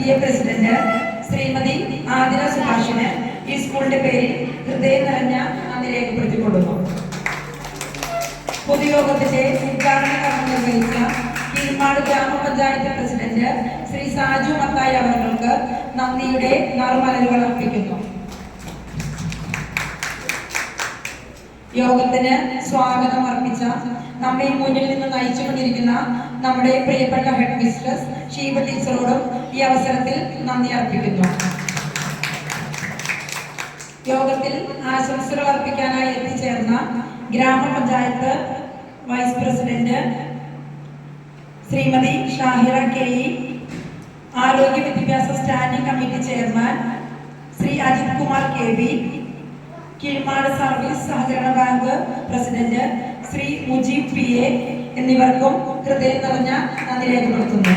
PTA president Shrimati Athira സുഭാഷിന് ഈ സ്കൂളിന്റെ പേരിൽ ഹൃദയം നിറഞ്ഞ നന്ദി രേഖപ്പെടുത്തിക്കൊള്ളുന്നു. പൊതുയോഗത്തിന്റെ ഉദ്ഘാടന കർമ്മം നിർവഹിച്ച കീഴ്മാട് ഗ്രാമപഞ്ചായത്ത് പ്രസിഡന്റ് ശ്രീ സാജു മത്തായി അവർക്ക് നന്ദിയുടെ നറുമലരുകൾ അർപ്പിക്കുന്നു. യോഗത്തിന് സ്വാഗതം അർപ്പിച്ച നമ്മെ മുന്നിൽ നിന്ന് നയിച്ചുകൊണ്ടിരിക്കുന്ന നമ്മുടെ പ്രിയപ്പെട്ട ഹെഡ് മിസ്ട്രസ് ഷീബ ടീച്ചറോടും ഈ അവസരത്തിൽ നന്ദി അർപ്പിക്കുന്നു. യോഗത്തിൽ ആശംസകൾ അർപ്പിക്കാനായി എത്തിച്ചേർന്ന ഗ്രാമപഞ്ചായത്ത് vice president Shrimati Shahira KE, ആരോഗ്യ വിദ്യാഭ്യാസ standing committee chairman Shri Ajith Kumar KB, Keezhmad service സഹകരണ bank president Shri Mujeeb PA എന്നിവർക്കും ഹൃദയം നിറഞ്ഞ നന്ദി രേഖപ്പെടുത്തുന്നു.